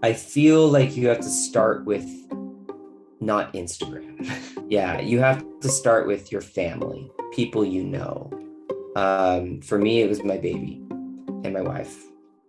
I feel like you have to start with not Instagram. Yeah, you have to start with your family, people you know. For me, it was my baby and my wife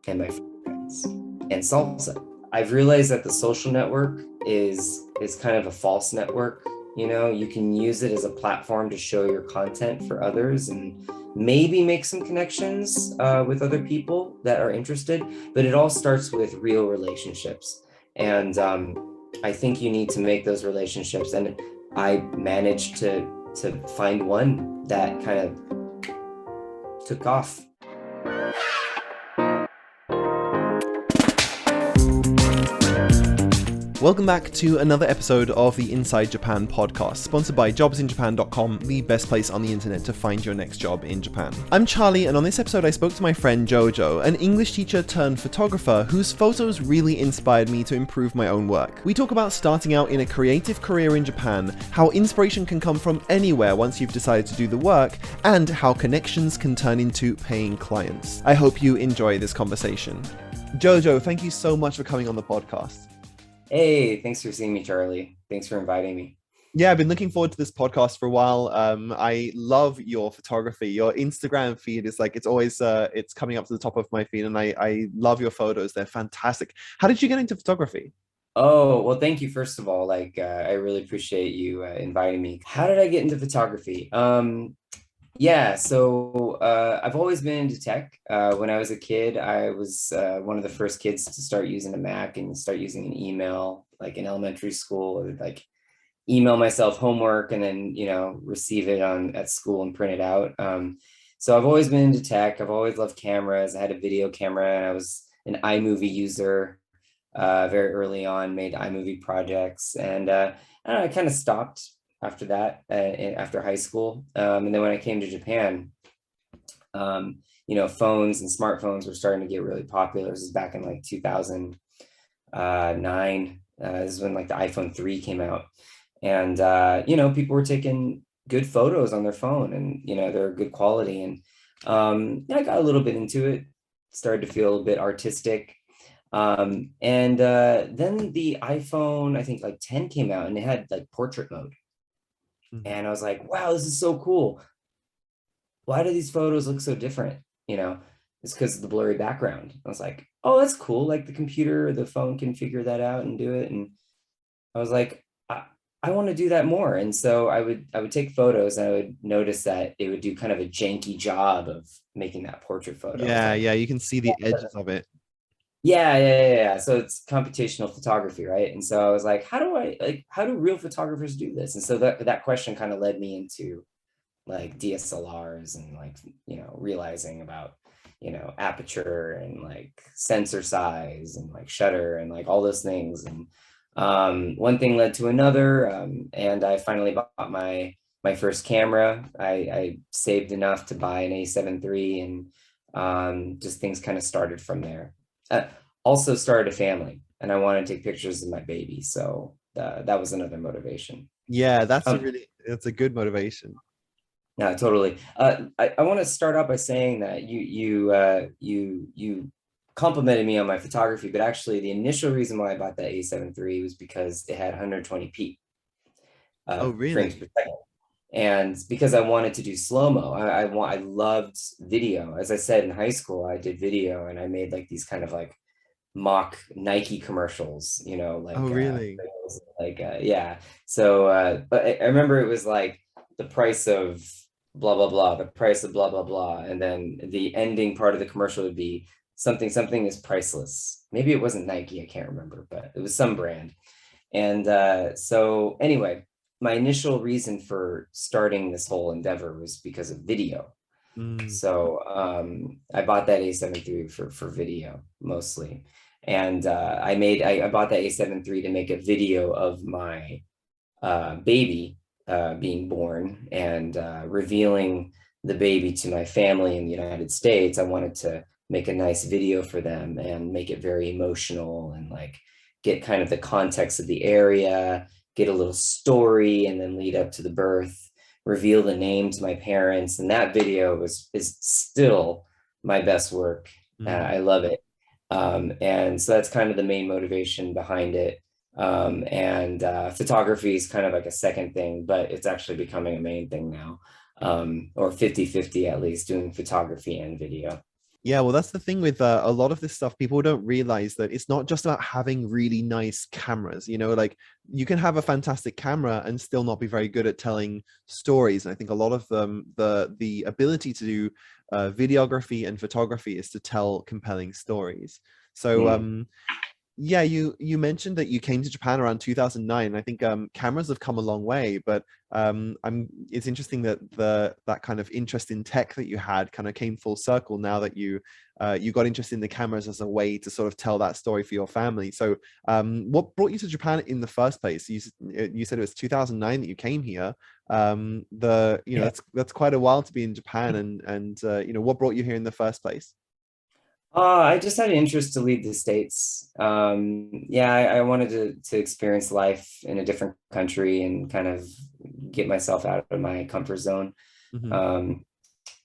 and my friends and salsa. I've realized that the social network is kind of a false network. You know, you can use it as a platform to show your content for others and maybe make some connections with other people that are interested. But it all starts with real relationships, and I think you need to make those relationships. And I managed to find one that kind of took off. Welcome back to another episode of the Inside Japan podcast, sponsored by JobsinJapan.com, the best place on the internet to find your next job in Japan. I'm Charlie, and on this episode I spoke to my friend Jojo, an English teacher turned photographer whose photos really inspired me to improve my own work. We talk about starting out in a creative career in Japan, how inspiration can come from anywhere once you've decided to do the work, and how connections can turn into paying clients. I hope you enjoy this conversation. Jojo, thank you so much for coming on the podcast. Hey, thanks for seeing me, Charlie. Thanks for inviting me. Yeah, I've been looking forward to this podcast for a while. I love your photography. Your Instagram feed is like, it's always, it's coming up to the top of my feed, and I love your photos. They're fantastic. How did you get into photography? Oh, well, thank you, first of all. I really appreciate you inviting me. How did I get into photography? Yeah, so I've always been into tech. When I was a kid, I was one of the first kids to start using a Mac and start using an email, like in elementary school. I would like email myself homework and then, receive it at school and print it out. So I've always been into tech. I've always loved cameras. I had a video camera and I was an iMovie user very early on, made iMovie projects. And I don't know, I kind of stopped after that, after high school. And then when I came to Japan, phones and smartphones were starting to get really popular. This is back in like 2009. This is when like the iPhone 3 came out. And, people were taking good photos on their phone and, they're good quality. And I got a little bit into it, started to feel a bit artistic. And then the iPhone, I think like 10 came out and it had like portrait mode. And I was like, wow, this is so cool. Why do these photos look so different? It's because of the blurry background. I was like, oh, that's cool. Like the computer or the phone can figure that out and do it. And I was like, I want to do that more. And so I would take photos and I would notice that it would do kind of a janky job of making that portrait photo. Yeah, Like, yeah, you can see the edges of it. yeah. So it's computational photography, right? And so I was like, how do real photographers do this? And so that question kind of led me into like DSLRs and like, realizing about, aperture and like sensor size and like shutter and like all those things. And one thing led to another. And I finally bought my first camera. I saved enough to buy an A7 III, and just things kind of started from there. Also started a family and I wanted to take pictures of my baby. So that was another motivation. Yeah, that's a good motivation. Yeah, totally. I want to start out by saying that you complimented me on my photography, but actually the initial reason why I bought that A7 III was because it had 120p Oh, frames really? per second. And because I wanted to do slow-mo, I loved video. As I said, in high school, I did video and I made like these kind of like mock Nike commercials, Oh, really? yeah. So but I remember it was like the price of blah blah blah, the price of blah blah blah, and then the ending part of the commercial would be something is priceless. Maybe it wasn't Nike, I can't remember, but it was some brand. And so anyway, my initial reason for starting this whole endeavor was because of video. Mm. So I bought that A7 III for video mostly. And I bought that A7 III to make a video of my baby being born and revealing the baby to my family in the United States. I wanted to make a nice video for them and make it very emotional and like get kind of the context of the area, get a little story, and then lead up to the birth, reveal the name to my parents. And that video is still my best work. I love it. And so that's kind of the main motivation behind it. And photography is kind of like a second thing, but it's actually becoming a main thing now, or 50-50 at least, doing photography and video. Yeah, well, that's the thing with a lot of this stuff. People don't realize that it's not just about having really nice cameras. Like you can have a fantastic camera and still not be very good at telling stories. And I think a lot of them, the ability to do videography and photography is to tell compelling stories. So, Mm. yeah, you mentioned that you came to Japan around 2009. I think cameras have come a long way, but it's interesting that that kind of interest in tech that you had kind of came full circle now that you got interested in the cameras as a way to sort of tell that story for your family. So what brought you to Japan in the first place? You said it was 2009 that you came here. Yeah. That's quite a while to be in Japan, and what brought you here in the first place? I just had an interest to leave the States. Yeah, I wanted to experience life in a different country and kind of get myself out of my comfort zone. Hmm. Um,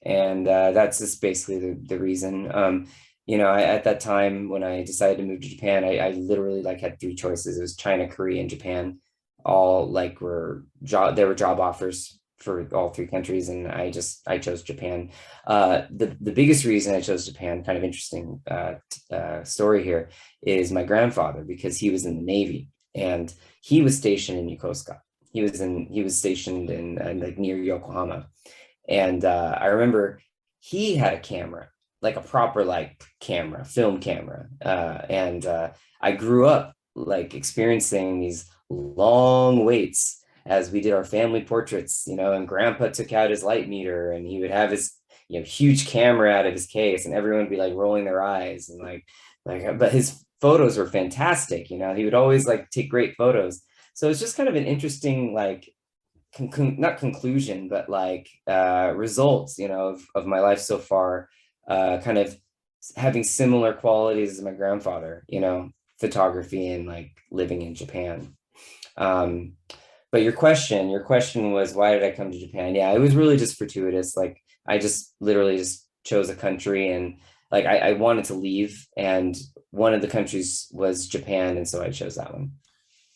and that's just basically the reason. At that time when I decided to move to Japan, I literally like had three choices. It was China, Korea, and Japan. All like there were job offers for all three countries, and I chose Japan. The biggest reason I chose Japan, kind of interesting story here, is my grandfather, because he was in the Navy and he was stationed in Yokosuka. He was stationed in like near Yokohama, and I remember he had a camera, like a proper like camera, film camera. And I grew up like experiencing these long waits as we did our family portraits, and grandpa took out his light meter and he would have his, huge camera out of his case, and everyone would be like rolling their eyes and but his photos were fantastic. He would always like take great photos. So it's just kind of an interesting like not conclusion, but like results, of my life so far, kind of having similar qualities as my grandfather, photography and like living in Japan. Um, but your question was, why did I come to Japan? Yeah, it was really just fortuitous. Like I just literally just chose a country, and like I wanted to leave, and one of the countries was Japan, and so I chose that one.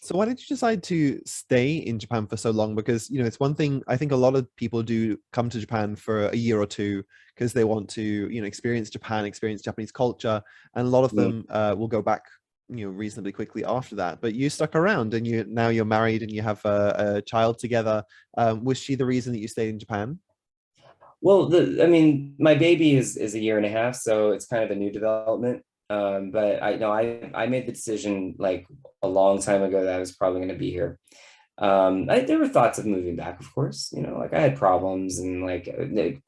So why did you decide to stay in Japan for so long? Because, it's one thing I think a lot of people do come to Japan for a year or two because they want to, experience Japan, experience Japanese culture, and a lot of Mm. them will go back, reasonably quickly after that. But you stuck around, and now you're married and you have a child together. Was she the reason that you stayed in Japan? Well, I mean, my baby is a year and a half, so it's kind of a new development. But I know I made the decision like a long time ago that I was probably going to be here. There were thoughts of moving back, of course. Like I had problems, and like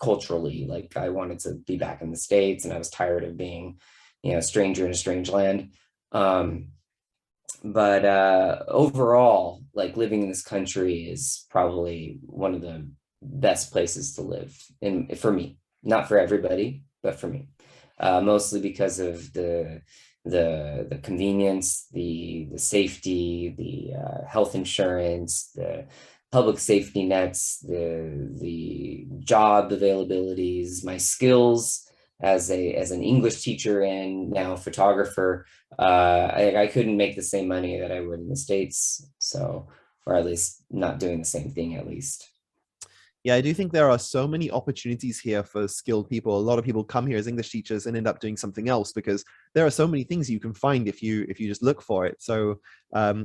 culturally, like I wanted to be back in the States, and I was tired of being, a stranger in a strange land. Um, but overall, like living in this country is probably one of the best places to live, and for me, not for everybody, but for me, mostly because of the convenience, the safety, the health insurance, the public safety nets, the job availabilities, my skills as an English teacher and now photographer. I couldn't make the same money that I would in the States. So, or at least not doing the same thing, at least. Yeah, I do think there are so many opportunities here for skilled people. A lot of people come here as English teachers and end up doing something else because there are so many things you can find if you just look for it. So,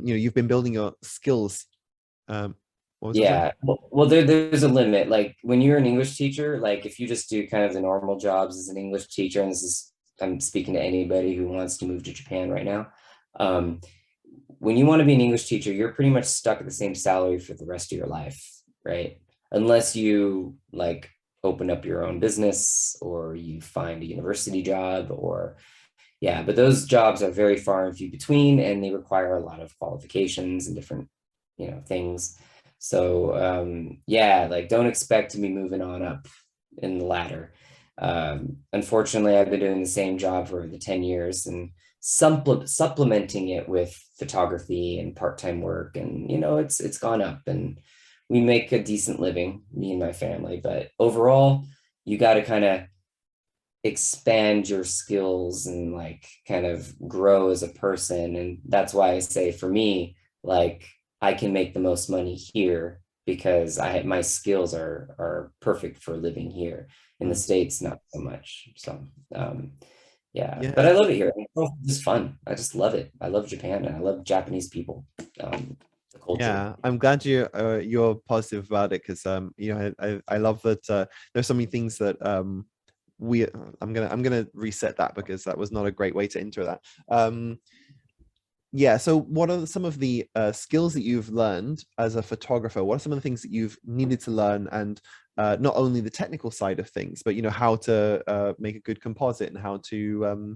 you've been building your skills. What was that? Sorry? Yeah. Well, there's a limit. Like when you're an English teacher, like if you just do kind of the normal jobs as an English teacher, and this is, I'm speaking to anybody who wants to move to Japan right now. Um, when you want to be an English teacher, you're pretty much stuck at the same salary for the rest of your life, right? Unless you like open up your own business or you find a university job, or yeah, but those jobs are very far and few between, and they require a lot of qualifications and different, things. So yeah, like don't expect to be moving on up in the ladder. Unfortunately, I've been doing the same job for the 10 years and supplementing it with photography and part-time work. And, it's gone up, and we make a decent living, me and my family. But overall, you got to kind of expand your skills and like kind of grow as a person. And that's why I say for me, like I can make the most money here because my skills are perfect for living here. In the Mm. States, not so much. So yeah, but Yeah. I love it here. It's just fun. I just love it. I love Japan and I love Japanese people, the culture. Yeah, I'm glad you're positive about it because I love that there's so many things that we I'm gonna reset that because that was not a great way to intro that. Yeah, so what are some of the skills that you've learned as a photographer? What are some of the things that you've needed to learn, and not only the technical side of things, but how to make a good composite and how to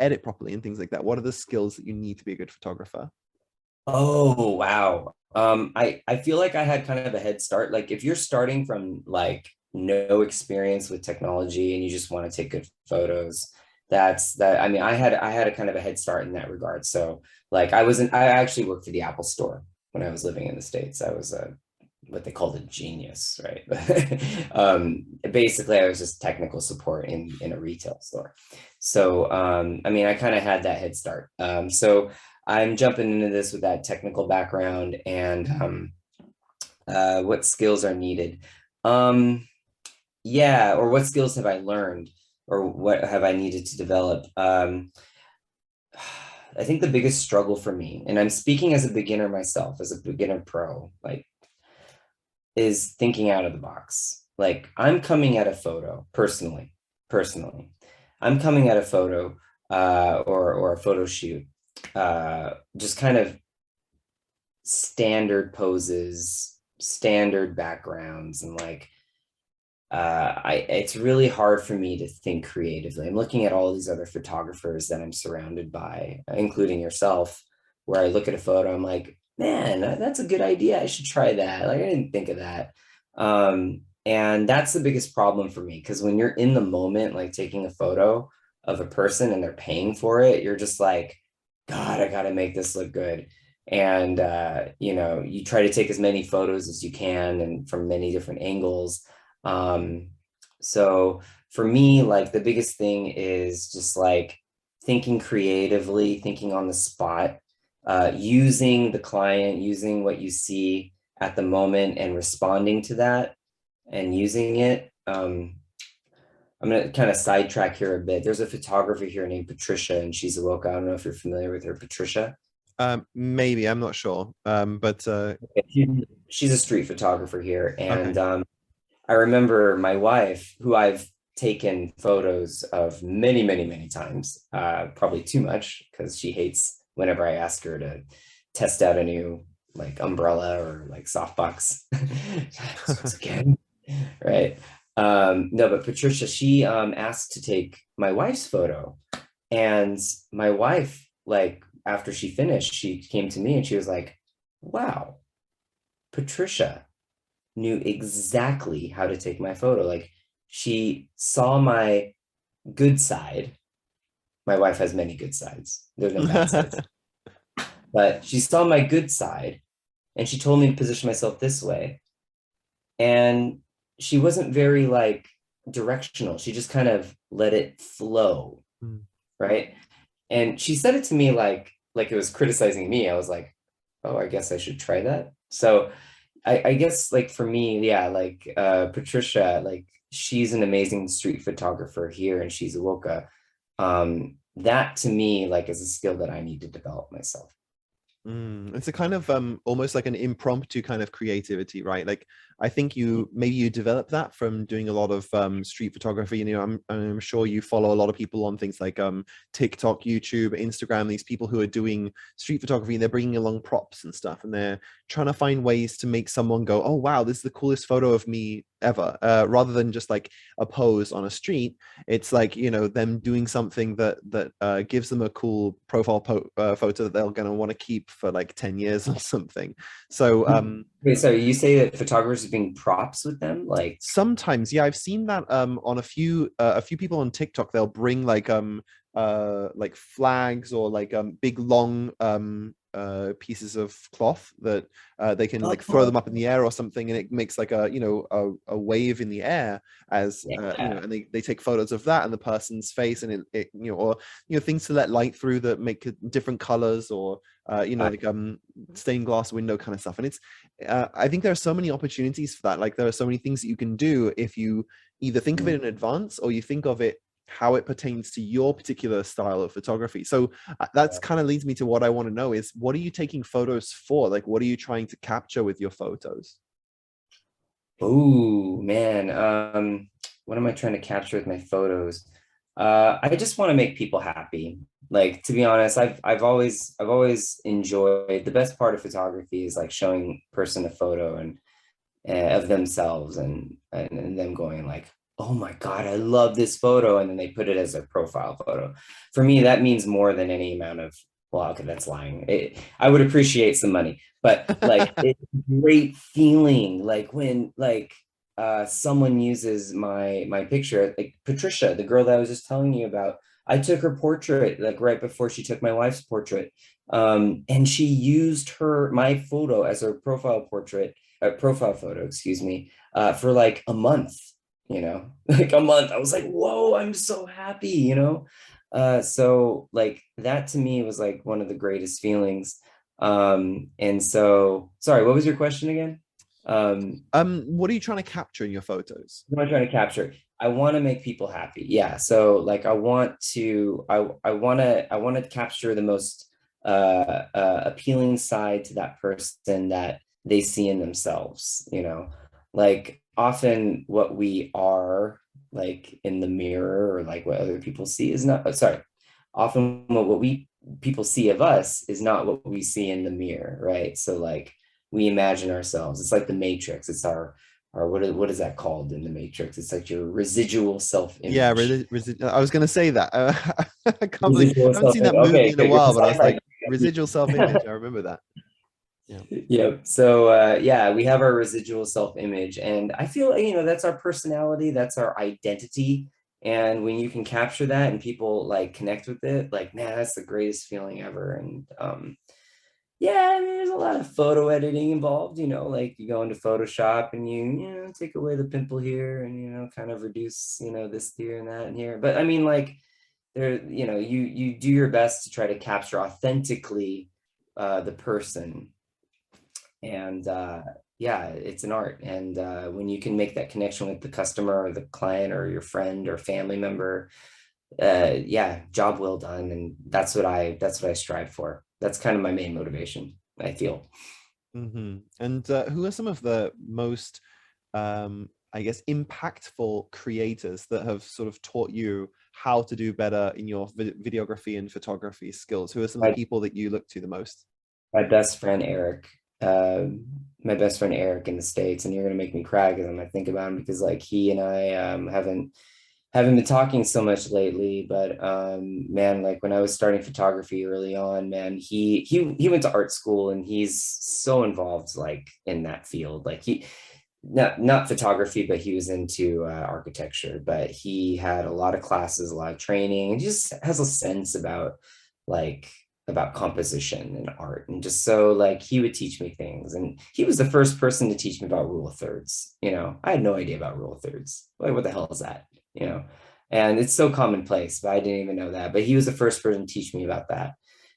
edit properly and things like that? What are the skills that you need to be a good photographer? Oh, wow. I feel like I had kind of a head start. Like if you're starting from like no experience with technology and you just want to take good photos, that's that. I mean, I had a kind of a head start in that regard. So like I actually worked for the Apple store when I was living in the States. I was a what they called a genius, right? Basically, I was just technical support in a retail store. So I mean, I kind of had that head start. So I'm jumping into this with that technical background and what skills are needed. Um, yeah, or what skills have I learned or what have I needed to develop? I think the biggest struggle for me, and I'm speaking as a beginner myself, as a beginner pro, like, is thinking out of the box. Like, I'm coming at a photo personally, I'm coming at a photo or a photo shoot, just kind of standard poses, standard backgrounds, and like I it's really hard for me to think creatively. I'm looking at all these other photographers that I'm surrounded by, including yourself, where I look at a photo, I'm like, man, that's a good idea. I should try that. Like I didn't think of that. And that's the biggest problem for me because when you're in the moment, like taking a photo of a person and they're paying for it, you're just like, God, I gotta make this look good. And you try to take as many photos as you can and from many different angles. um, so for me, like the biggest thing is just like thinking creatively, thinking on the spot, using the client, using what you see at the moment and responding to that and using it. I'm going to kind of sidetrack here a bit. There's a photographer here named Patricia, and she's a local. I don't know if you're familiar with her, Patricia. Maybe I'm not sure. But She's a street photographer here. And okay. I remember my wife, who I've taken photos of many, many, many times, probably too much because she hates whenever I ask her to test out a new like umbrella or like softbox. Once again, right? No, but Patricia, she asked to take my wife's photo, and my wife, like after she finished, she came to me and she was like, "Wow, Patricia knew exactly how to take my photo. Like she saw my good side. My wife has many good sides. There's no bad sides. But she saw my good side and she told me to position myself this way. And she wasn't very like directional. She just kind of let it flow, Mm. right? And she said it to me like it was criticizing me. I was like, oh, I guess I should try that. So I guess like for me, yeah, like Patricia, like she's an amazing street photographer here and she's a Woka. That to me, like is a skill that I need to develop myself. It's a kind of almost like an impromptu kind of creativity, right? Like I think you develop that from doing a lot of street photography. I'm sure you follow a lot of people on things like TikTok, YouTube, Instagram. These people who are doing street photography and they're bringing along props and stuff, and they're trying to find ways to make someone go, "Oh wow, this is the coolest photo of me ever," rather than just like a pose on a street. It's like them doing something that gives them a cool profile photo that they're going to want to keep for like 10 years or something. So Wait, so you say that photographers are being props with them? Like, sometimes, yeah, I've seen that on a few people on TikTok. They'll bring like flags or like big long pieces of cloth that they can like throw Oh, them up in the air or something, and it makes like a, you know, a wave in the air as you know, yeah. and they take photos of that and the person's face, and it you know, or you know, things to let light through that make different colors, or you know, like stained glass window kind of stuff. And it's I think there are so many opportunities for that. Like there are so many things that you can do if you either think of it in advance or you think of it how it pertains to your particular style of photography. So that's kind of leads me to what I want to know is, what are you taking photos for? Like, what are you trying to capture with your photos? Oh man, what am I trying to capture with my photos? I just want to make people happy. Like, to be honest, I've always enjoyed, the best part of photography is like showing person a photo and of themselves, and them going like, oh my God, I love this photo, and then they put it as a profile photo. For me, that means more than any amount of, well, okay, that's lying. I would appreciate some money, but like it's a great feeling like when like someone uses my picture, like Patricia, the girl that I was just telling you about. I took her portrait like right before she took my wife's portrait. And she used my photo as her profile portrait, profile photo, excuse me, for like a month, you know, like a month. I was like, whoa, I'm so happy, you know? So like that to me was like one of the greatest feelings. And so, sorry, what was your question again? What are you trying to capture in your photos? What am I trying to capture? I want to make people happy. Yeah. So like I want to capture the most appealing side to that person that they see in themselves, you know. Like often what we are like in the mirror, or like what other people see is not, sorry. Often what we people see of us is not what we see in the mirror, right? So like we imagine ourselves. It's like the Matrix. It's our, or what is that called in the Matrix? It's like your residual Yeah, self-image. I was going to say that. I can't believe I Residual haven't seen self-image. that movie Okay, in a good. You're while, just but I like was like, my residual self-image. I remember that. Yeah. Yep. So yeah, we have our residual self-image, and I feel, you know, that's our personality, that's our identity. And when you can capture that and people like connect with it, like man, that's the greatest feeling ever. And yeah, I mean, there's a lot of photo editing involved, you know, like you go into Photoshop and you take away the pimple here and, you know, kind of reduce, you know, this here and that and here. But I mean, like there, you know, you do your best to try to capture authentically the person. And yeah, it's an art. And when you can make that connection with the customer or the client or your friend or family member, yeah, job well done. And that's what I strive for. That's kind of my main motivation, I feel. And who are some of the most, I guess, impactful creators that have sort of taught you how to do better in your videography and photography skills? Who are some of the My, people that you look to the most? my best friend Eric, my best friend Eric in the States, and you're gonna make me cry because I'm gonna think about him, because like he and I haven't been talking so much lately. But man, like when I was starting photography early on, man, he went to art school and he's so involved like in that field. Like he, not photography, but he was into architecture. But he had a lot of classes, a lot of training, and just has a sense like about composition and art. And just so like he would teach me things, and he was the first person to teach me about rule of thirds. You know, I had no idea about rule of thirds. Like what the hell is that, you know? And it's so commonplace, but I didn't even know that. But he was the first person to teach me about that.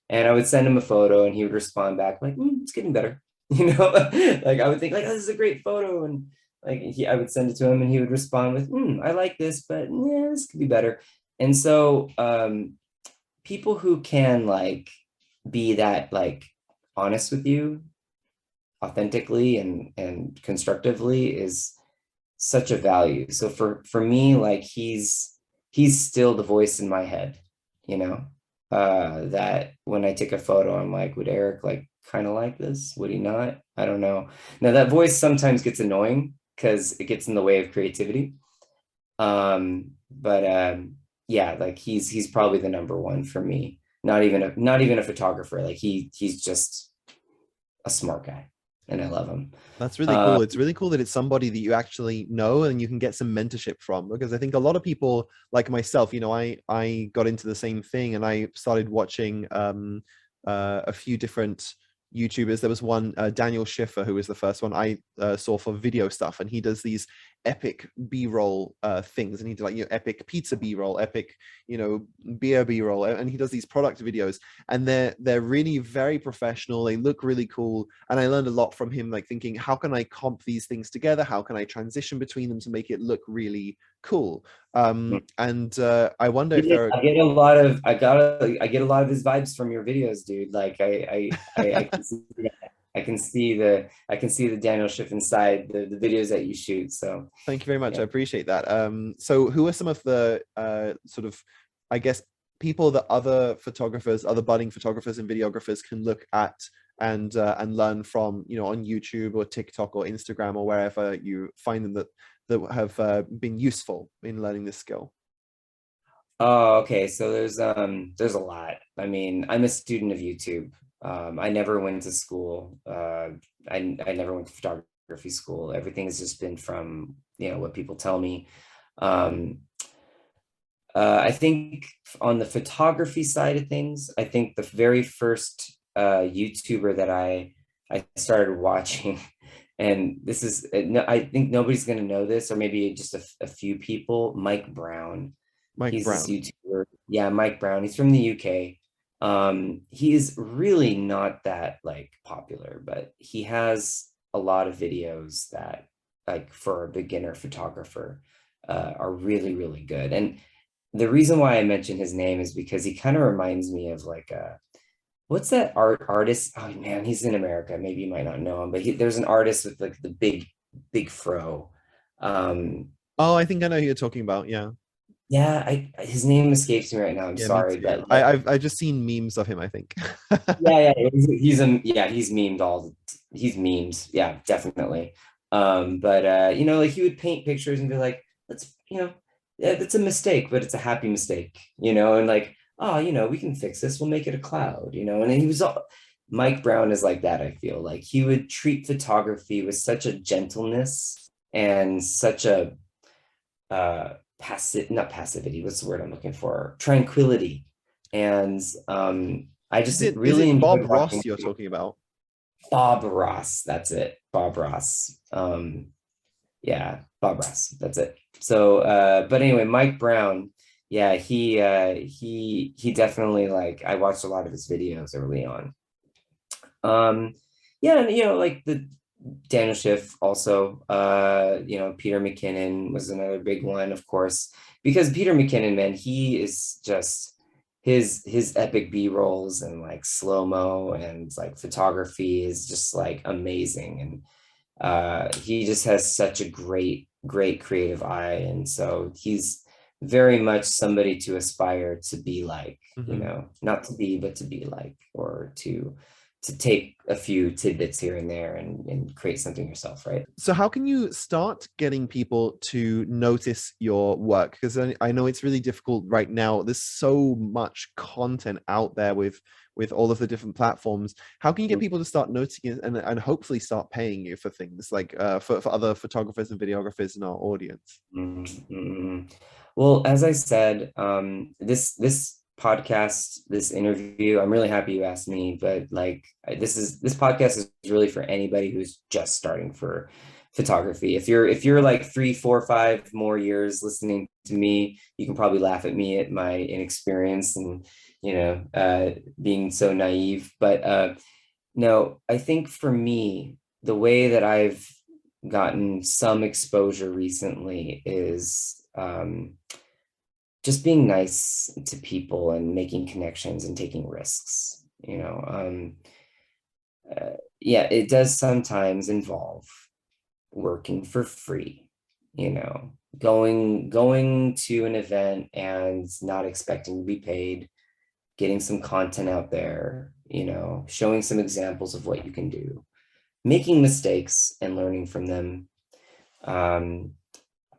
And I would send him a photo and he would respond back like, it's getting better. You know, like I would think like, oh, this is a great photo. And like I would send it to him and he would respond with, I like this, but yeah, this could be better. And so people who can like be that like honest with you authentically and constructively is such a value. So for me, like he's still the voice in my head, you know, that when I take a photo, I'm like, would Eric like kind of like this? Would he not? I don't know. Now that voice sometimes gets annoying because it gets in the way of creativity. But yeah, like he's probably the number one for me. Not even a photographer. Like he's just a smart guy, and I love him. That's really Uh, cool. It's really cool that it's somebody that you actually know and you can get some mentorship from, because I think a lot of people like myself, you know, I got into the same thing and I started watching a few different YouTubers. There was one, Daniel Schiffer, who was the first one I saw for video stuff, and he does these epic B-roll things, and he did like, you know, epic pizza B-roll, epic, you know, beer B-roll, and he does these product videos, and they're really very professional. They look really cool, and I learned a lot from him, like thinking, how can I comp these things together? How can I transition between them to make it look really cool? And I wonder if there are. I get a lot of his vibes from your videos, dude. Like I can see that. I can see the Daniel Schiff inside the videos that you shoot. So Thank you very much. yeah. I appreciate that. So who are some of the sort of, I guess, people that other photographers, other budding photographers and videographers can look at and learn from, you know, on YouTube or TikTok or Instagram or wherever you find them, that have been useful in learning this skill? Oh, okay. So there's a lot. I mean, I'm a student of YouTube. I never went to school. I never went to photography school. Everything has just been from, you know, what people tell me. Um, I think on the photography side of things, I think the very first YouTuber that I started watching, and this is, I think nobody's going to know this, or maybe just a few people, Mike Brown. Mike He's this Brown. YouTuber. Yeah, Mike Brown. He's from the UK. He is really not that like popular, but he has a lot of videos that, like, for a beginner photographer, are really, really good. And the reason why I mention his name is because he kind of reminds me of like what's that artist? Oh man, he's in America. Maybe you might not know him, but there's an artist with like the big fro. Um, Oh, I think I know who you're talking about. Yeah. yeah, his name escapes me right now. I'm Yeah, me sorry, too. but yeah, I've just seen memes of him, I think. he's memes. Yeah, definitely. But you know, like he would paint pictures and be like, let's, you know, yeah, it's a mistake, but it's a happy mistake, you know, and like, oh, you know, we can fix this. We'll make it a cloud, you know. And he was all, Mike Brown is like that, I feel like he would treat photography with such a gentleness and such a not passivity, what's the word I'm looking for? Tranquility. And I Is just it really Bob enjoyed Ross watching you're talking about? Bob Ross. That's it. Bob Ross. Yeah, Bob Ross. That's it. So but anyway, Mike Brown, yeah, he definitely, like, I watched a lot of his videos early on. Yeah, and you know, like the Daniel Schiff also, you know, Peter McKinnon was another big one, of course, because Peter McKinnon, man, he is just his epic B-rolls and like slow-mo and like photography is just like amazing. And he just has such a great creative eye. And so he's very much somebody to aspire to be like, you Hmm. know, not to be, but to be like, or to take a few tidbits here and there and create something yourself, right? So how can you start getting people to notice your work? Because I know it's really difficult right now. There's so much content out there with all of the different platforms. How can you get people to start noticing it and hopefully start paying you for things like for other photographers and videographers in our audience? Mm-hmm. Well, as I said, this podcast, this interview, I'm really happy you asked me, but like this podcast is really for anybody who's just starting for photography. If you're like 3, 4, 5 more years listening to me, you can probably laugh at me at my inexperience and, you know, being so naive. But no, I think for me, the way that I've gotten some exposure recently is just being nice to people and making connections and taking risks. You know, yeah, it does sometimes involve working for free. You know, going to an event and not expecting to be paid, getting some content out there. You know, showing some examples of what you can do, making mistakes and learning from them. Um,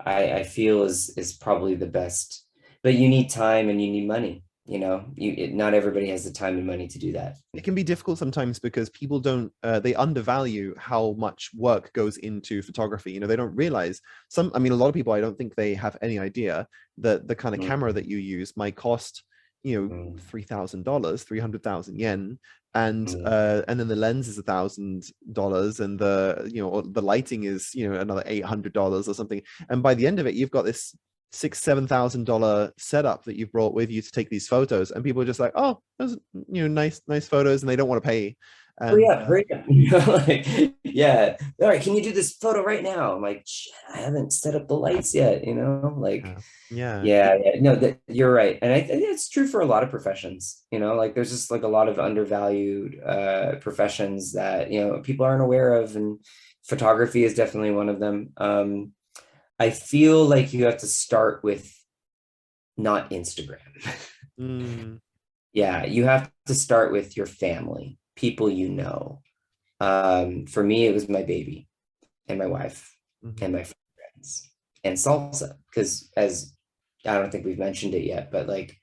I feel is probably the best, but you need time and you need money. You know, not everybody has the time and money to do that. It can be difficult sometimes because people don't they undervalue how much work goes into photography. You know, they don't realize I mean, a lot of people, I don't think they have any idea that the kind of camera that you use might cost, $3,000, 300,000 yen, Mm. and then the lens is $1,000, and the lighting is another $800 or something. And by the end of it, you've got this $7,000 setup that you've brought with you to take these photos, and people are just like, oh, those nice photos, and they don't want to pay. Hurry And up, hurry up. Like, yeah. All right, can you do this photo right now? I'm like, "Shit, I haven't set up the lights yet, like, yeah, yeah. yeah. No, that you're right. And I think it's true for a lot of professions, like there's just like a lot of undervalued professions that, people aren't aware of, and photography is definitely one of them. I feel like you have to start with not Instagram. Mm, Yeah, you have to start with your family, people you know. For me, it was my baby and my wife mhm, and my friends and salsa. Because as I don't think we've mentioned it yet, but like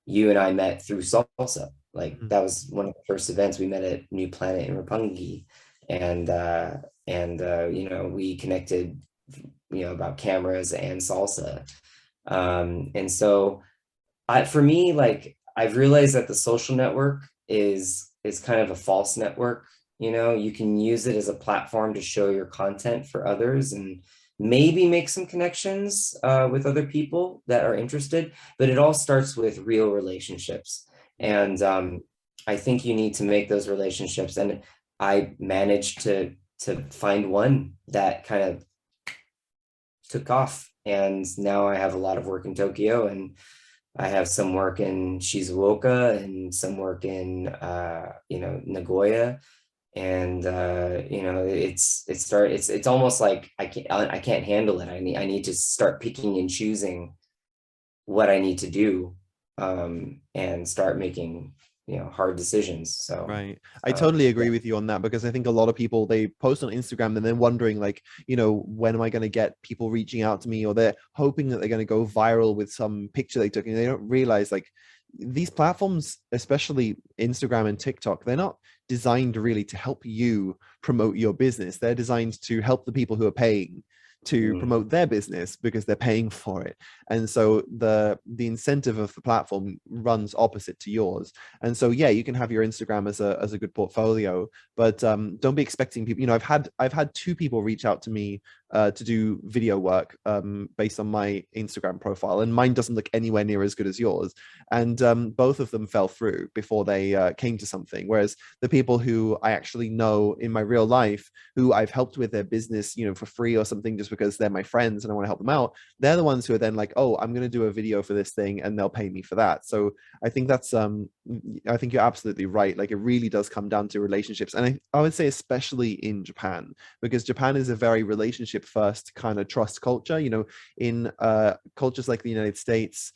you and I met through salsa. Like mhm. that was one of the first events we met at New Planet in Roppongi, and we connected, about cameras and salsa. And so for me, like I've realized that the social network is kind of a false network. You can use it as a platform to show your content for others and maybe make some connections with other people that are interested, but it all starts with real relationships. And I think you need to make those relationships. And I managed to find one that kind of took off. And now I have a lot of work in Tokyo, and I have some work in Shizuoka and some work in Nagoya, and it's almost like I can't handle it. I need to start picking and choosing what I need to do, and start making hard decisions. So Right. I totally yeah. agree with you on that, because I think a lot of people, they post on Instagram and then wondering like, when am I going to get people reaching out to me, or they're hoping that they're going to go viral with some picture they took, and they don't realize like these platforms, especially Instagram and TikTok, they're not designed really to help you promote your business. They're designed to help the people who are paying to Mm. promote their business because they're paying for it. And so the incentive of the platform runs opposite to yours. And so yeah, you can have your Instagram as a good portfolio, but don't be expecting people. I've had two people reach out to me to do video work based on my Instagram profile, and mine doesn't look anywhere near as good as yours. And both of them fell through before they came to something. Whereas the people who I actually know in my real life, who I've helped with their business, for free or something, just because they're my friends and I want to help them out, they're the ones who are then like, oh, I'm going to do a video for this thing, and they'll pay me for that. So I think I think you're absolutely right. Like it really does come down to relationships. And I would say especially in Japan, because Japan is a very relationship first kind of trust culture. In cultures like the United States,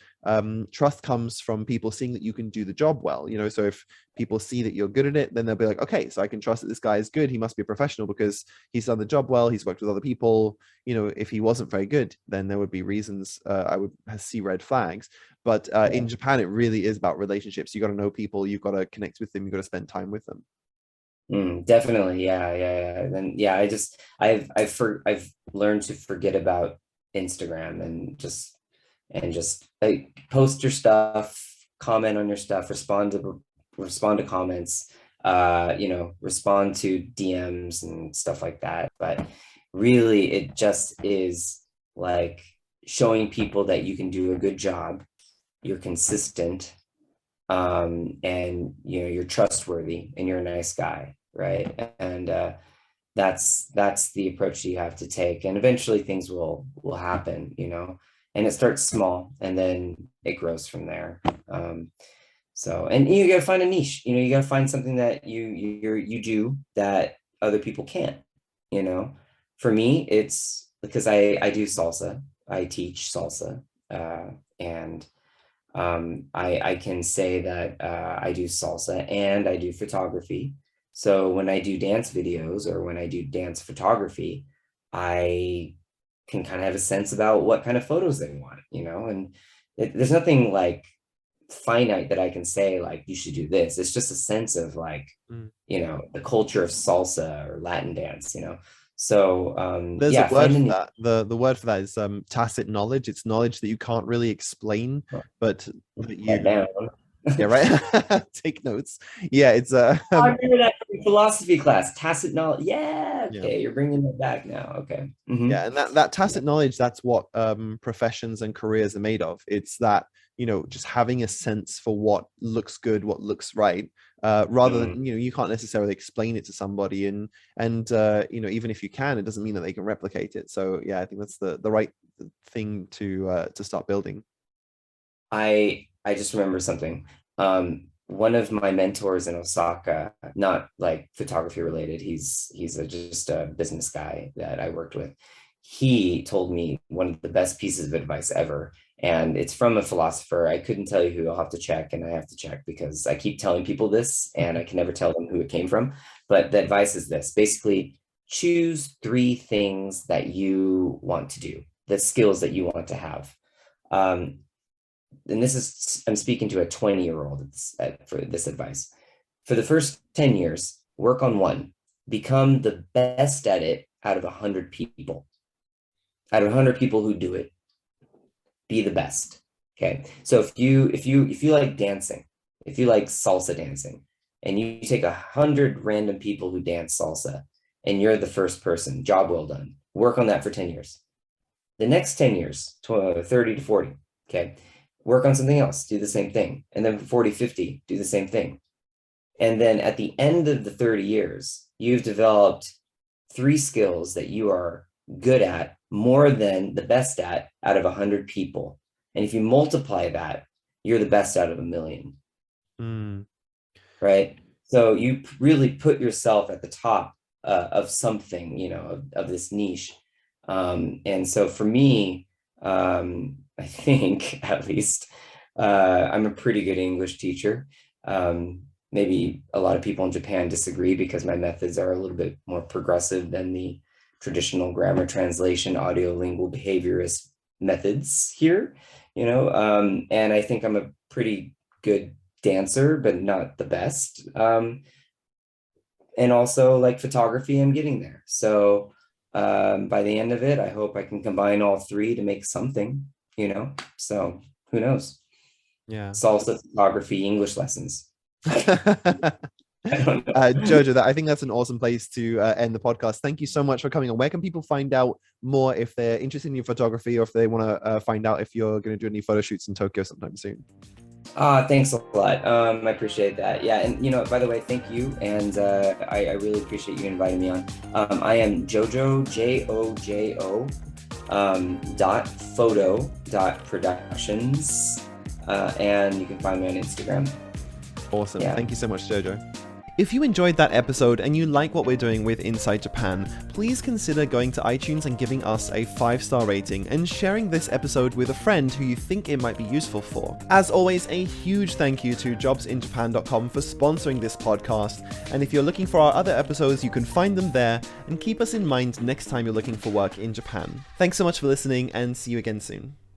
trust comes from people seeing that you can do the job well. So if people see that you're good at it, then they'll be like, okay, so I can trust that this guy is good. He must be a professional because he's done the job well. He's worked with other people. If he wasn't very good, then there would be reasons I would see red flags. But Yeah. in Japan, it really is about relationships. You got to know people. You've got to connect with them. You've got to spend time with them. Definitely. Yeah. Then yeah, I've learned to forget about Instagram, and just like post your stuff, comment on your stuff, respond to comments, respond to DMs and stuff like that. But really it just is like showing people that you can do a good job, you're consistent, and you're trustworthy and you're a nice guy, right? And that's the approach you have to take, and eventually things will happen, and it starts small and then it grows from there. And you gotta find a niche, you gotta find something that you do that other people can't. you know for me, it's because I do salsa. I teach salsa, and I can say that I do salsa and I do photography. So when I do dance videos or when I do dance photography, I can kind of have a sense about what kind of photos they want, and there's nothing like finite that I can say, like, you should do this. It's just a sense of like, Mm. the culture of salsa or Latin dance, So There's a yeah, word find a for niche. that. The word for that is tacit knowledge. It's knowledge that you can't really explain, but that That you down. Yeah, right. Take notes. Yeah, it's I remember that from philosophy class, tacit knowledge. Yeah, yeah. okay, you're bringing it back now. Okay. Hmm. Yeah, and that tacit knowledge, that's what professions and careers are made of. It's that, just having a sense for what looks good, what looks right, rather than, you can't necessarily explain it to somebody, and even if you can, it doesn't mean that they can replicate it. So yeah, I think that's the right thing to start building. I just remember something. One of my mentors in Osaka, not like photography related, he's just a business guy that I worked with. He told me one of the best pieces of advice ever, and it's from a philosopher. I couldn't tell you who. I'll have to check, and I have to check because I keep telling people this, and I can never tell them who it came from. But the advice is this: basically, choose three things that you want to do, the skills that you want to have. Um, and this is, I'm speaking to a 20-year-old for this advice. For the first 10 years, work on one, become the best at it out of 100 people. Out of 100 people who do it, be the best. Okay. So if you like dancing, if you like salsa dancing, and you take 100 random people who dance salsa, and you're the first person, job well done. Work on that for 10 years. The next 10 years, 30 to 40, okay, work on something else, do the same thing. And then 40, 50, do the same thing. And then at the end of the 30 years, you've developed three skills that you are good at more than the best at out of 100 people. And if you multiply that, you're the best out of 1,000,000. Right? So you really put yourself at the top of something, of this niche. And so for me, I think at least I'm a pretty good English teacher. Maybe a lot of people in Japan disagree because my methods are a little bit more progressive than the traditional grammar translation, audiolingual behaviorist methods here, and I think I'm a pretty good dancer, but not the best. And also like photography, I'm getting there. So by the end of it, I hope I can combine all three to make something, so who knows? Yeah. Salsa, photography, English lessons. I don't know. Jojo, I think that's an awesome place to end the podcast. Thank you so much for coming on. Where can people find out more if they're interested in your photography, or if they want to find out if you're going to do any photo shoots in Tokyo sometime soon? Thanks a lot. I appreciate that. Yeah, and by the way, thank you, and I really appreciate you inviting me on. I am Jojo, Jojo, .photo.productions, and you can find me on Instagram. Awesome. Yeah. Thank you so much, Jojo. If you enjoyed that episode and you like what we're doing with Inside Japan, please consider going to iTunes and giving us a 5-star rating and sharing this episode with a friend who you think it might be useful for. As always, a huge thank you to JobsinJapan.com for sponsoring this podcast, and if you're looking for our other episodes, you can find them there, and keep us in mind next time you're looking for work in Japan. Thanks so much for listening, and see you again soon.